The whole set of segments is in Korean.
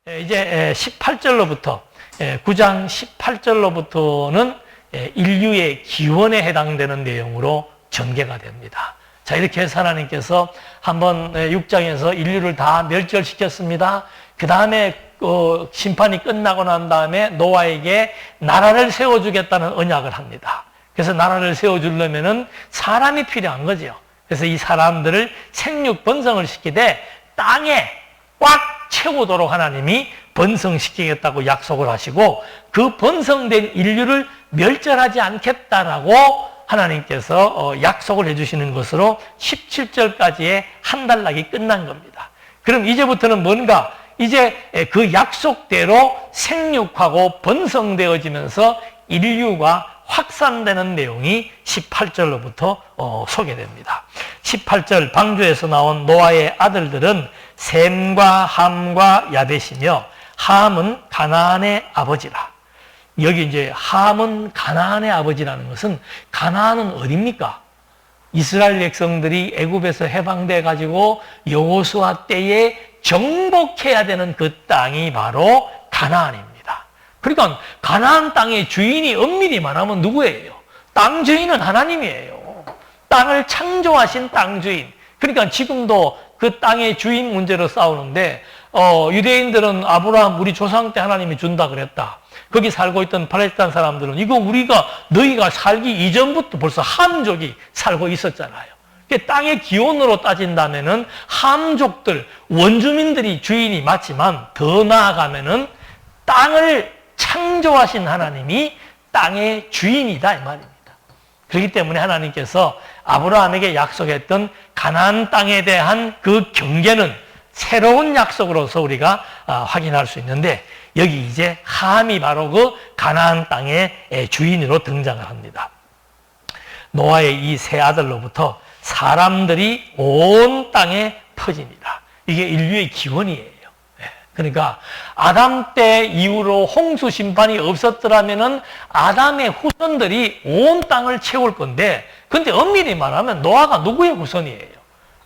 이제 18절로부터 9장 18절로부터는 인류의 기원에 해당되는 내용으로 전개가 됩니다. 자, 이렇게 해서 하나님께서 한번 6장에서 인류를 다 멸절시켰습니다. 그 다음에 심판이 끝나고 난 다음에 노아에게 나라를 세워주겠다는 언약을 합니다. 그래서 나라를 세워주려면은 사람이 필요한 거죠. 그래서 이 사람들을 생육 번성을 시키되 땅에 꽉 채우도록 하나님이 번성시키겠다고 약속을 하시고, 그 번성된 인류를 멸절하지 않겠다라고 하나님께서 약속을 해주시는 것으로 17절까지의 한 단락이 끝난 겁니다. 그럼 이제부터는 뭔가, 이제 그 약속대로 생육하고 번성되어지면서 인류가 확산되는 내용이 18절로부터 소개됩니다. 18절 방주에서 나온 노아의 아들들은 셈과 함과 야벳이며, 함은 가나안의 아버지라. 여기 이제 함은 가나안의 아버지라는 것은, 가나안은 어디입니까? 이스라엘 백성들이 애굽에서 해방돼 가지고 여호수아 때에 정복해야 되는 그 땅이 바로 가나안입니다. 그러니까 가나안 땅의 주인이 엄밀히 말하면 누구예요? 땅 주인은 하나님이에요. 땅을 창조하신 땅 주인. 그러니까 지금도 그 땅의 주인 문제로 싸우는데, 유대인들은 아브라함 우리 조상 때 하나님이 준다 그랬다. 거기 살고 있던 팔레스타인 사람들은 이거 너희가 살기 이전부터 벌써 함족이 살고 있었잖아요. 땅의 기원으로 따진다면은 함족들, 원주민들이 주인이 맞지만, 더 나아가면은 땅을 창조하신 하나님이 땅의 주인이다 이 말입니다. 그렇기 때문에 하나님께서 아브라함에게 약속했던 가나안 땅에 대한 그 경계는 새로운 약속으로서 우리가 확인할 수 있는데, 여기 이제 함이 바로 그 가나안 땅의 주인으로 등장을 합니다. 노아의 이 세 아들로부터 사람들이 온 땅에 퍼집니다. 이게 인류의 기원이에요. 그러니까 아담 때 이후로 홍수 심판이 없었더라면은 아담의 후손들이 온 땅을 채울 건데, 근데 엄밀히 말하면 노아가 누구의 후손이에요?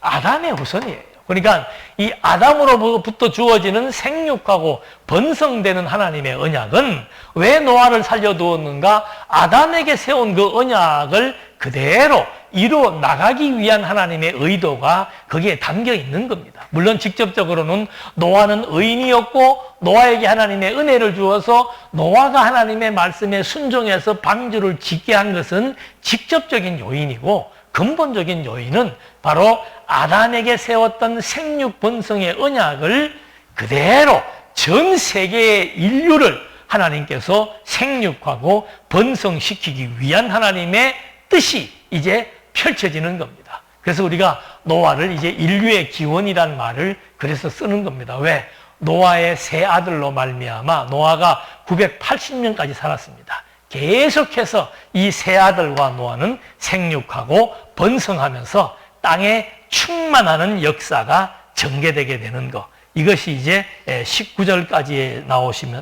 아담의 후손이에요. 그러니까 이 아담으로부터 주어지는 생육하고 번성되는 하나님의 언약은 왜 노아를 살려두었는가? 아담에게 세운 그 언약을 그대로 이루어 나가기 위한 하나님의 의도가 거기에 담겨 있는 겁니다. 물론 직접적으로는 노아는 의인이었고, 노아에게 하나님의 은혜를 주어서 노아가 하나님의 말씀에 순종해서 방주를 짓게 한 것은 직접적인 요인이고, 근본적인 요인은 바로 아담에게 세웠던 생육 번성의 언약을 그대로 전 세계의 인류를 하나님께서 생육하고 번성시키기 위한 하나님의 뜻이 이제 펼쳐지는 겁니다. 그래서 우리가 노아를 이제 인류의 기원이란 말을 그래서 쓰는 겁니다. 왜? 노아의 세 아들로 말미암아 노아가 980년까지 살았습니다. 계속해서 이 세 아들과 노아는 생육하고 번성하면서 땅에 충만하는 역사가 전개되게 되는 것. 이것이 이제 19절까지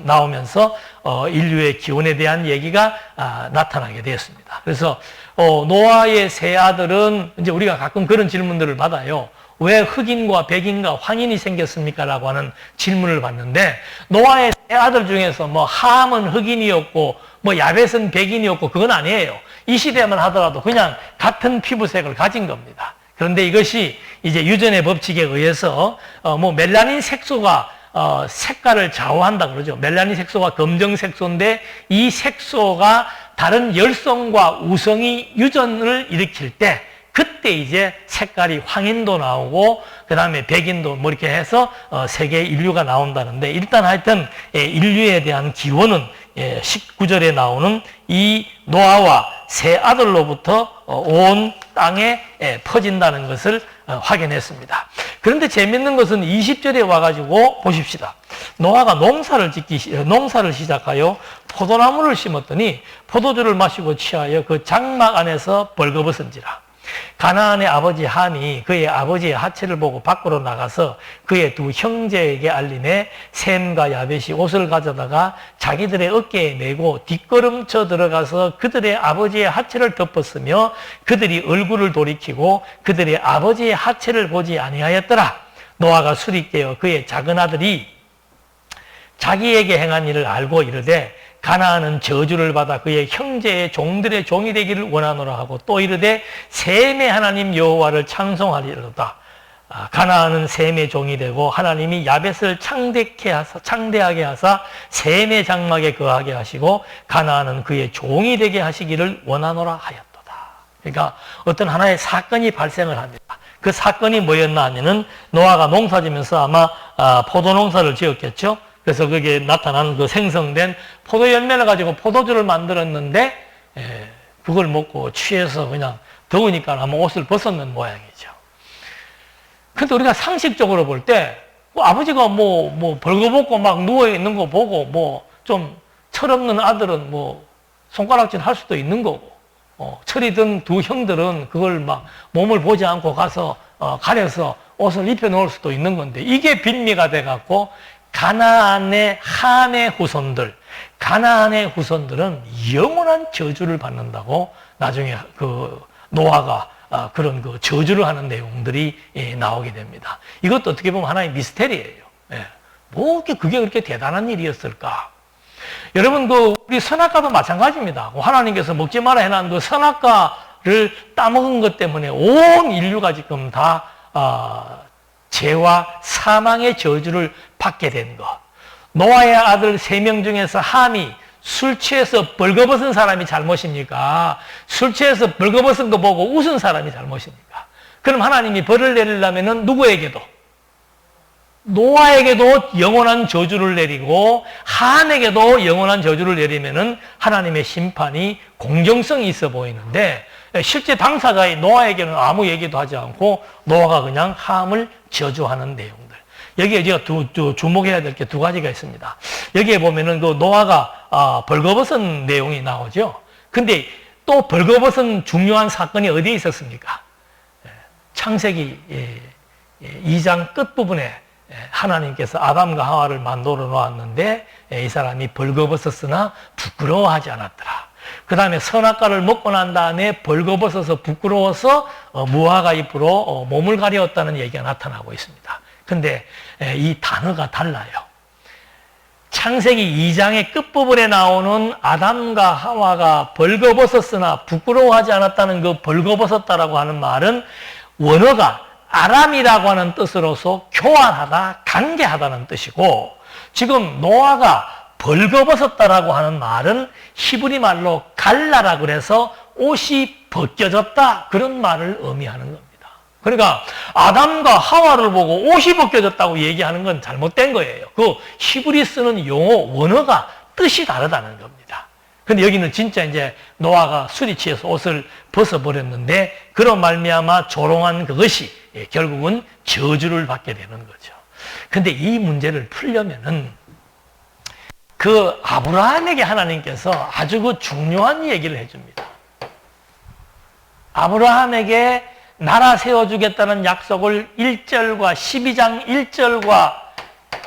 나오면서 인류의 기원에 대한 얘기가 나타나게 되었습니다. 그래서 노아의 세 아들은, 이제 우리가 가끔 그런 질문들을 받아요. 왜 흑인과 백인과 황인이 생겼습니까? 라고 하는 질문을 받는데, 노아의 세 아들 중에서 뭐 함은 흑인이었고 뭐 야벳은 백인이었고 그건 아니에요. 이 시대만 하더라도 그냥 같은 피부색을 가진 겁니다. 그런데 이것이 이제 유전의 법칙에 의해서 뭐 멜라닌 색소가 색깔을 좌우한다 그러죠. 멜라닌 색소가 검정 색소인데, 이 색소가 다른 열성과 우성이 유전을 일으킬 때, 그때 이제 색깔이 황인도 나오고 그 다음에 백인도 뭐 이렇게 해서 세계의 인류가 나온다는데, 일단 하여튼 인류에 대한 기원은 19절에 나오는 이 노아와 세 아들로부터 온 땅에 퍼진다는 것을 확인했습니다. 그런데 재밌는 것은 20절에 와가지고 보십시다. 노아가 농사를 시작하여 포도나무를 심었더니 포도주를 마시고 취하여 그 장막 안에서 벌거벗은지라. 가나안의 아버지 함이 그의 아버지의 하체를 보고 밖으로 나가서 그의 두 형제에게 알림해 셈과 야벳이 옷을 가져다가 자기들의 어깨에 메고 뒷걸음쳐 들어가서 그들의 아버지의 하체를 덮었으며, 그들이 얼굴을 돌이키고 그들의 아버지의 하체를 보지 아니하였더라. 노아가 술이 깨어 그의 작은 아들이 자기에게 행한 일을 알고 이르되 가나안은 저주를 받아 그의 형제의 종들의 종이 되기를 원하노라 하고 또 이르되 셈의 하나님 여호와를 찬송하리로다. 가나안은 셈의 종이 되고 하나님이 야벳을 창대하게 하사 셈의 장막에 거하게 하시고 가나안은 그의 종이 되게 하시기를 원하노라 하였도다. 그러니까 어떤 하나의 사건이 발생을 합니다. 그 사건이 뭐였나 하면은 노아가 농사지면서 아마 포도 농사를 지었겠죠. 그래서 거기에 나타난 그 생성된 포도 열매를 가지고 포도주를 만들었는데 그걸 먹고 취해서 그냥 더우니까 아마 옷을 벗었는 모양이죠. 근데 우리가 상식적으로 볼 때 아버지가 뭐 벌거벗고 막 누워 있는 거 보고 뭐 좀 철없는 아들은 뭐 손가락질 할 수도 있는 거고 철이 든 두 형들은 그걸 막 몸을 보지 않고 가서 가려서 옷을 입혀 놓을 수도 있는 건데 이게 빈미가 돼 갖고 가나안의 함의 후손들, 가나안의 후손들은 영원한 저주를 받는다고 나중에 그 노아가 그런 그 저주를 하는 내용들이 나오게 됩니다. 이것도 어떻게 보면 하나의 미스테리예요. 뭐 그게 그렇게 대단한 일이었을까? 여러분 우리 선악과도 마찬가지입니다. 하나님께서 먹지 마라 해놓은 그 선악과를 따먹은 것 때문에 온 인류가 지금 다 죄와 사망의 저주를 받게 된 것. 노아의 아들 3명 중에서 함이 술 취해서 벌거벗은 사람이 잘못입니까? 술 취해서 벌거벗은 거 보고 웃은 사람이 잘못입니까? 그럼 하나님이 벌을 내리려면 누구에게도? 노아에게도 영원한 저주를 내리고 함에게도 영원한 저주를 내리면은 하나님의 심판이 공정성이 있어 보이는데 실제 당사자의 노아에게는 아무 얘기도 하지 않고 노아가 그냥 함을 저주하는 내용들. 여기에 제가 주목해야 될 게 2가지가 있습니다. 여기에 보면은 그 노아가 벌거벗은 내용이 나오죠. 근데 또 벌거벗은 중요한 사건이 어디에 있었습니까? 창세기 2장 끝부분에 하나님께서 아담과 하와를 만들어 놓았는데 이 사람이 벌거벗었으나 부끄러워하지 않았더라. 그 다음에 선악과를 먹고 난 다음에 벌거벗어서 부끄러워서 무화과 잎으로 몸을 가렸다는 얘기가 나타나고 있습니다. 근데 이 단어가 달라요. 창세기 2장의 끝부분에 나오는 아담과 하와가 벌거벗었으나 부끄러워하지 않았다는 그 벌거벗었다라고 하는 말은 원어가 아람이라고 하는 뜻으로서 교환하다, 관계하다는 뜻이고 지금 노아가 벌거벗었다라고 하는 말은 히브리 말로 갈라라 그래서 옷이 벗겨졌다 그런 말을 의미하는 겁니다. 그러니까 아담과 하와를 보고 옷이 벗겨졌다고 얘기하는 건 잘못된 거예요. 그 히브리 쓰는 용어, 원어가 뜻이 다르다는 겁니다. 근데 여기는 진짜 이제 노아가 술이 취해서 옷을 벗어버렸는데 그런 말미암아 조롱한 그것이 결국은 저주를 받게 되는 거죠. 근데 이 문제를 풀려면은 그 아브라함에게 하나님께서 아주 그 중요한 얘기를 해줍니다. 아브라함에게 나라 세워주겠다는 약속을 1절과 12장 1절과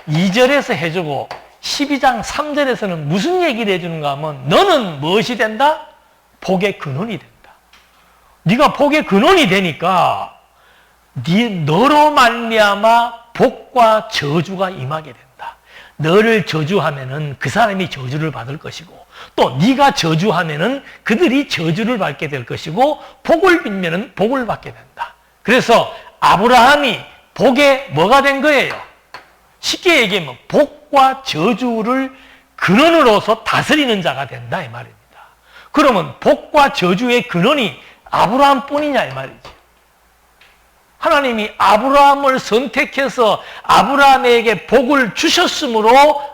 2절에서 해주고 12장 3절에서는 무슨 얘기를 해주는가 하면 너는 무엇이 된다? 복의 근원이 된다. 네가 복의 근원이 되니까 너로 말미암아 복과 저주가 임하게 된다. 너를 저주하면은 그 사람이 저주를 받을 것이고 또 네가 저주하면은 그들이 저주를 받게 될 것이고 복을 빌면은 복을 받게 된다. 그래서 아브라함이 복의 뭐가 된 거예요? 쉽게 얘기하면 복과 저주를 근원으로서 다스리는 자가 된다 이 말입니다. 그러면 복과 저주의 근원이 아브라함뿐이냐 이 말이지. 하나님이 아브라함을 선택해서 아브라함에게 복을 주셨으므로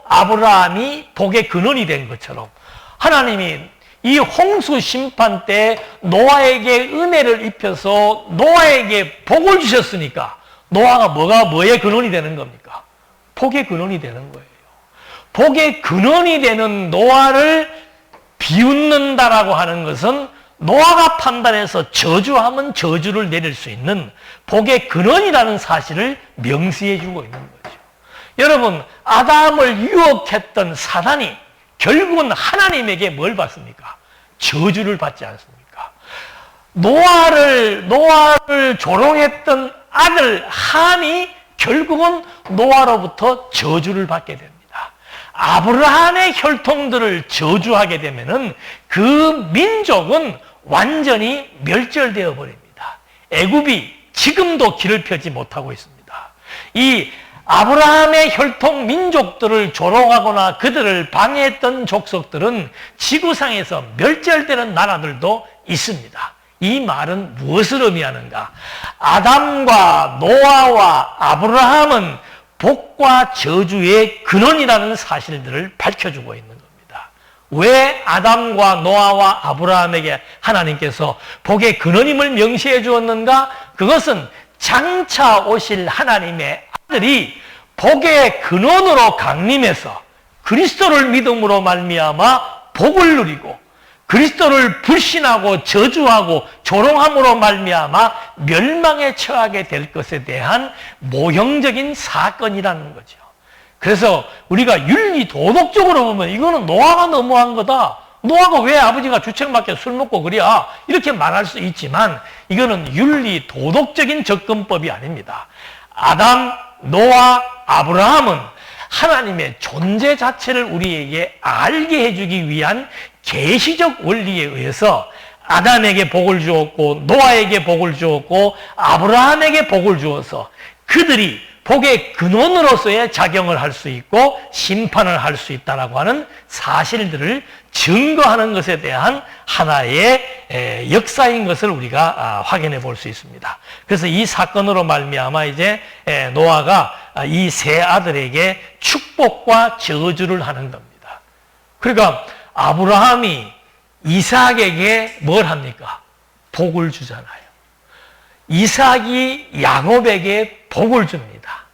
아브라함이 복의 근원이 된 것처럼 하나님이 이 홍수 심판 때 노아에게 은혜를 입혀서 노아에게 복을 주셨으니까 노아가 뭐의 근원이 되는 겁니까? 복의 근원이 되는 거예요. 복의 근원이 되는 노아를 비웃는다라고 하는 것은 노아가 판단해서 저주하면 저주를 내릴 수 있는 복의 근원이라는 사실을 명시해 주고 있는 거죠. 여러분, 아담을 유혹했던 사단이 결국은 하나님에게 뭘 받습니까? 저주를 받지 않습니까? 노아를 조롱했던 아들 함이 결국은 노아로부터 저주를 받게 됩니다. 아브라함의 혈통들을 저주하게 되면은 그 민족은 완전히 멸절되어 버립니다. 애굽이 지금도 길을 펴지 못하고 있습니다. 이 아브라함의 혈통 민족들을 조롱하거나 그들을 방해했던 족속들은 지구상에서 멸절되는 나라들도 있습니다. 이 말은 무엇을 의미하는가? 아담과 노아와 아브라함은 복과 저주의 근원이라는 사실들을 밝혀주고 있는 겁니다. 왜 아담과 노아와 아브라함에게 하나님께서 복의 근원임을 명시해 주었는가? 그것은 장차 오실 하나님의 아들이 복의 근원으로 강림해서 그리스도를 믿음으로 말미암아 복을 누리고 그리스도를 불신하고 저주하고 조롱함으로 말미암아 멸망에 처하게 될 것에 대한 모형적인 사건이라는 거죠. 그래서 우리가 윤리 도덕적으로 보면 이거는 노아가 너무한 거다. 노아가 왜 아버지가 주책맞게 술 먹고 그래야 이렇게 말할 수 있지만 이거는 윤리 도덕적인 접근법이 아닙니다. 아담, 노아, 아브라함은 하나님의 존재 자체를 우리에게 알게 해주기 위한 계시적 원리에 의해서 아담에게 복을 주었고 노아에게 복을 주었고 아브라함에게 복을 주어서 그들이 복의 근원으로서의 작용을 할 수 있고 심판을 할 수 있다라고 하는 사실들을 증거하는 것에 대한 하나의 역사인 것을 우리가 확인해 볼 수 있습니다. 그래서 이 사건으로 말미암아 이제 노아가 이 세 아들에게 축복과 저주를 하는 겁니다. 그러니까 아브라함이 이삭에게 뭘 합니까? 복을 주잖아요. 이삭이 야곱에게 복을 줍니다.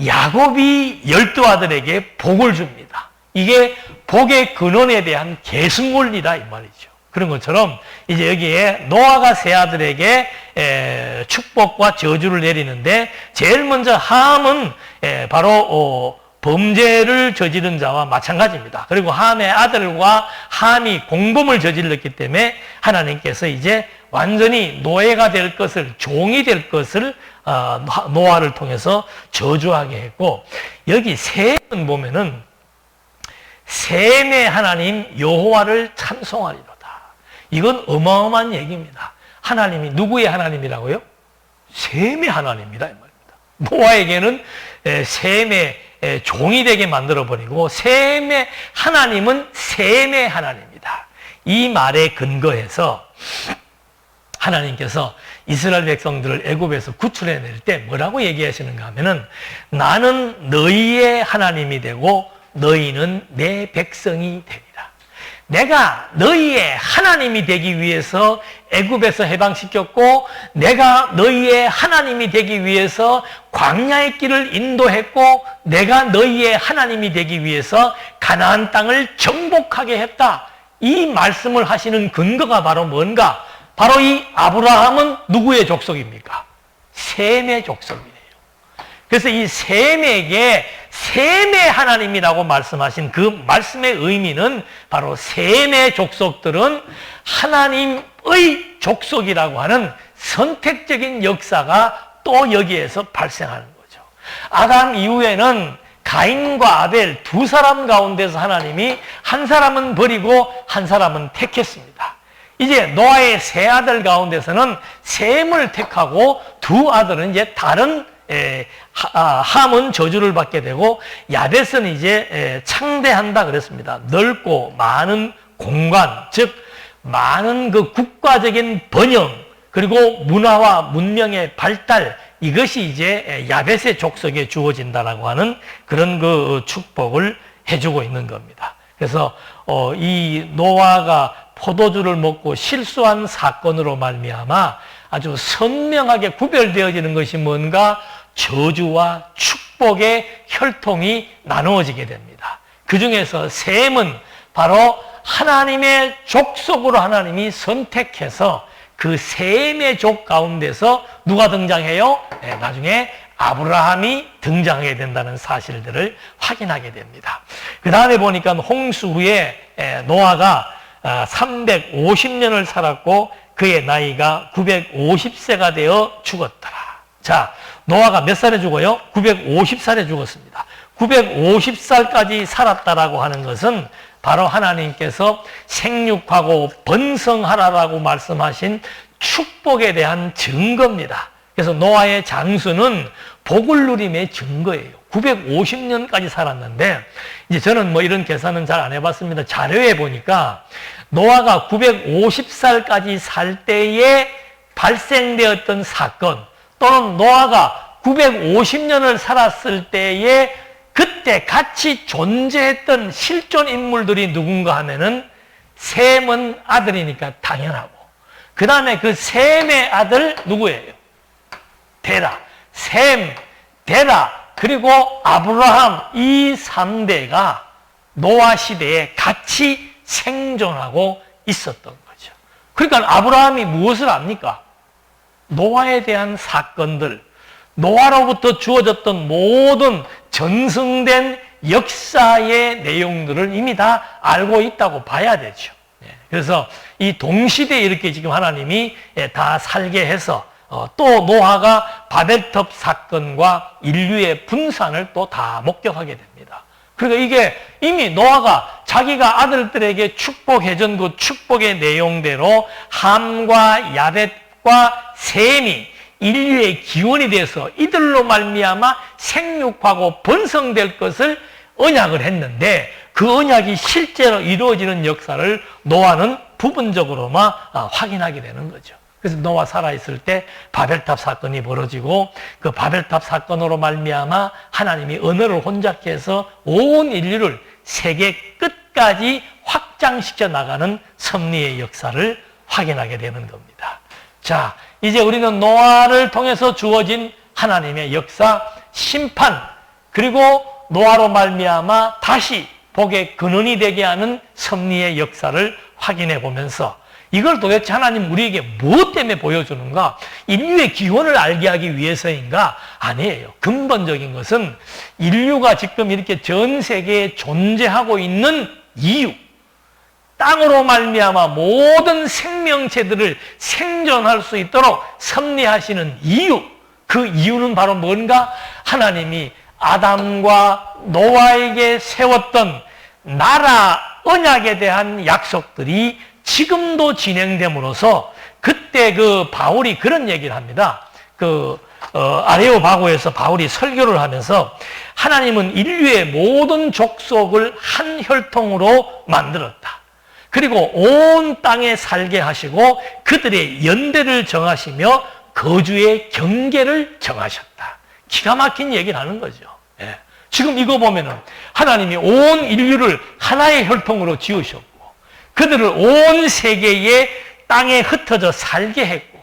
야곱이 12아들에게 복을 줍니다. 이게 복의 근원에 대한 계승원리다 이 말이죠. 그런 것처럼 이제 여기에 노아가 세 아들에게 축복과 저주를 내리는데 제일 먼저 함은 바로 범죄를 저지른 자와 마찬가지입니다. 그리고 함의 아들과 함이 공범을 저질렀기 때문에 하나님께서 이제 완전히 노예가 될 것을, 종이 될 것을 노아를 통해서 저주하게 했고, 여기 셈은 보면은 셈의 하나님 여호와를 찬송하리로다. 이건 어마어마한 얘기입니다. 하나님이 누구의 하나님이라고요? 셈의 하나님이다 이 말입니다. 노아에게는 셈의 종이 되게 만들어버리고 셈의 하나님은 셈의 하나님이다. 이 말에 근거해서 하나님께서 이스라엘 백성들을 애굽에서 구출해낼 때 뭐라고 얘기하시는가 하면은 나는 너희의 하나님이 되고 너희는 내 백성이 되리라. 내가 너희의 하나님이 되기 위해서 애굽에서 해방시켰고 내가 너희의 하나님이 되기 위해서 광야의 길을 인도했고 내가 너희의 하나님이 되기 위해서 가나안 땅을 정복하게 했다. 이 말씀을 하시는 근거가 바로 뭔가? 바로 이 아브라함은 누구의 족속입니까? 셈의 족속이에요. 그래서 이 셈에게 셈의 하나님이라고 말씀하신 그 말씀의 의미는 바로 셈의 족속들은 하나님의 족속이라고 하는 선택적인 역사가 또 여기에서 발생하는 거죠. 아담 이후에는 가인과 아벨 두 사람 가운데서 하나님이 한 사람은 버리고 한 사람은 택했습니다. 이제 노아의 세 아들 가운데서는 셈을 택하고 두 아들은 이제 다른 함은 저주를 받게 되고 야벳은 이제 창대한다 그랬습니다. 넓고 많은 공간, 즉 많은 그 국가적인 번영 그리고 문화와 문명의 발달 이것이 이제 야벳의 족속에 주어진다라고 하는 그런 그 축복을 해주고 있는 겁니다. 그래서 이 노아가 포도주를 먹고 실수한 사건으로 말미암아 아주 선명하게 구별되어지는 것이 뭔가? 저주와 축복의 혈통이 나누어지게 됩니다. 그 중에서 셈은 바로 하나님의 족속으로 하나님이 선택해서 그 셈의 족 가운데서 누가 등장해요? 네, 나중에 아브라함이 등장하게 된다는 사실들을 확인하게 됩니다. 그 다음에 보니까 홍수 후에 노아가 350년을 살았고 그의 나이가 950세가 되어 죽었더라. 자, 노아가 몇 살에 죽어요? 950살에 죽었습니다. 950살까지 살았다라고 하는 것은 바로 하나님께서 생육하고 번성하라라고 말씀하신 축복에 대한 증거입니다. 그래서 노아의 장수는 복을 누림의 증거예요. 950년까지 살았는데, 이제 저는 뭐 이런 계산은 잘 안 해봤습니다. 자료에 보니까 노아가 950살까지 살 때에 발생되었던 사건, 또는 노아가 950년을 살았을 때에 그때 같이 존재했던 실존 인물들이 누군가 하면은 셈은 아들이니까 당연하고, 그 다음에 그 셈의 아들 누구예요? 데라. 셈, 데라, 그리고 아브라함, 이 3대가 노아 시대에 같이 생존하고 있었던 거죠. 그러니까 아브라함이 무엇을 압니까? 노아에 대한 사건들, 노아로부터 주어졌던 모든 전승된 역사의 내용들을 이미 다 알고 있다고 봐야 되죠. 그래서 이 동시대에 이렇게 지금 하나님이 다 살게 해서 또 노아가 바벨탑 사건과 인류의 분산을 또 다 목격하게 됩니다. 그러니까 이게 이미 노아가 자기가 아들들에게 축복해준 그 축복의 내용대로 함과 야벳과 셈이 인류의 기원이 돼서 이들로 말미암아 생육하고 번성될 것을 언약을 했는데, 그 언약이 실제로 이루어지는 역사를 노아는 부분적으로만 확인하게 되는 거죠. 그래서 노아 살아있을 때 바벨탑 사건이 벌어지고, 그 바벨탑 사건으로 말미암아 하나님이 언어를 혼잡케 해서 온 인류를 세계 끝까지 확장시켜 나가는 섭리의 역사를 확인하게 되는 겁니다. 자, 이제 우리는 노아를 통해서 주어진 하나님의 역사, 심판, 그리고 노아로 말미암아 다시 복의 근원이 되게 하는 섭리의 역사를 확인해 보면서, 이걸 도대체 하나님 우리에게 무엇 때문에 보여주는가? 인류의 기원을 알게 하기 위해서인가? 아니에요. 근본적인 것은 인류가 지금 이렇게 전 세계에 존재하고 있는 이유, 땅으로 말미암아 모든 생명체들을 생존할 수 있도록 섭리하시는 이유, 그 이유는 바로 뭔가? 하나님이 아담과 노아에게 세웠던 나라 언약에 대한 약속들이 지금도 진행됨으로써, 그때 그 바울이 그런 얘기를 합니다. 아레오바고에서 바울이 설교를 하면서 하나님은 인류의 모든 족속을 한 혈통으로 만들었다. 그리고 온 땅에 살게 하시고 그들의 연대를 정하시며 거주의 경계를 정하셨다. 기가 막힌 얘기를 하는 거죠. 예. 지금 이거 보면은 하나님이 온 인류를 하나의 혈통으로 지으셨고, 그들을 온 세계의 땅에 흩어져 살게 했고,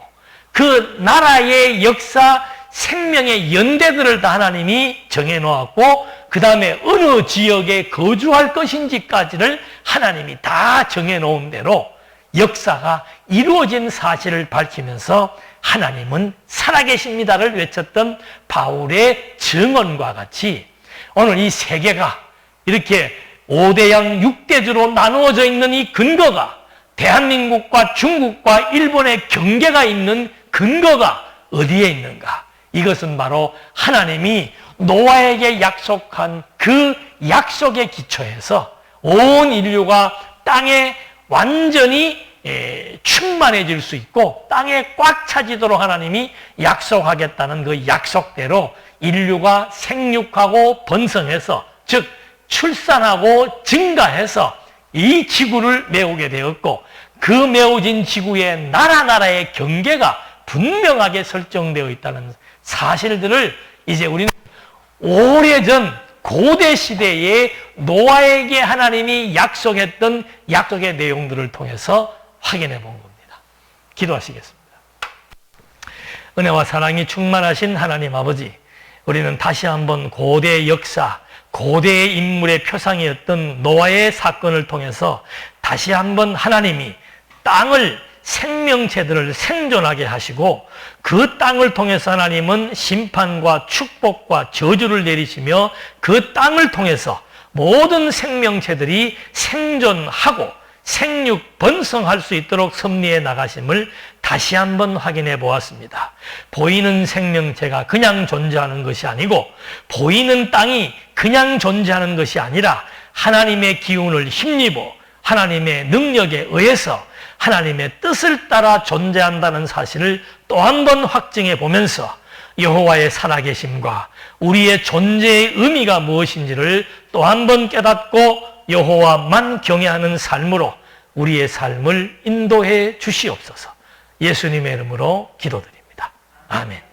그 나라의 역사, 생명의 연대들을 다 하나님이 정해놓았고, 그 다음에 어느 지역에 거주할 것인지까지를 하나님이 다 정해놓은 대로 역사가 이루어진 사실을 밝히면서 하나님은 살아계십니다를 외쳤던 바울의 증언과 같이, 오늘 이 세계가 이렇게 5대양 6대주로 나누어져 있는 이 근거가, 대한민국과 중국과 일본의 경계가 있는 근거가 어디에 있는가? 이것은 바로 하나님이 노아에게 약속한 그 약속의 기초에서 온 인류가 땅에 완전히 충만해질 수 있고 땅에 꽉 차지도록 하나님이 약속하겠다는 그 약속대로 인류가 생육하고 번성해서, 즉 출산하고 증가해서 이 지구를 메우게 되었고, 그 메워진 지구의 나라의 경계가 분명하게 설정되어 있다는 사실들을 이제 우리는 오래전 고대 시대에 노아에게 하나님이 약속했던 약속의 내용들을 통해서 확인해 본 겁니다. 기도하시겠습니다. 은혜와 사랑이 충만하신 하나님 아버지, 우리는 다시 한번 고대의 역사, 고대의 인물의 표상이었던 노아의 사건을 통해서 다시 한번 하나님이 땅을, 생명체들을 생존하게 하시고, 그 땅을 통해서 하나님은 심판과 축복과 저주를 내리시며, 그 땅을 통해서 모든 생명체들이 생존하고 생육 번성할 수 있도록 섭리해 나가심을 다시 한번 확인해 보았습니다. 보이는 생명체가 그냥 존재하는 것이 아니고 보이는 땅이 그냥 존재하는 것이 아니라 하나님의 기운을 힘입어 하나님의 능력에 의해서 하나님의 뜻을 따라 존재한다는 사실을 또 한 번 확증해 보면서 여호와의 살아계심과 우리의 존재의 의미가 무엇인지를 또 한 번 깨닫고 여호와만 경외하는 삶으로 우리의 삶을 인도해 주시옵소서. 예수님의 이름으로 기도드립니다. 아멘.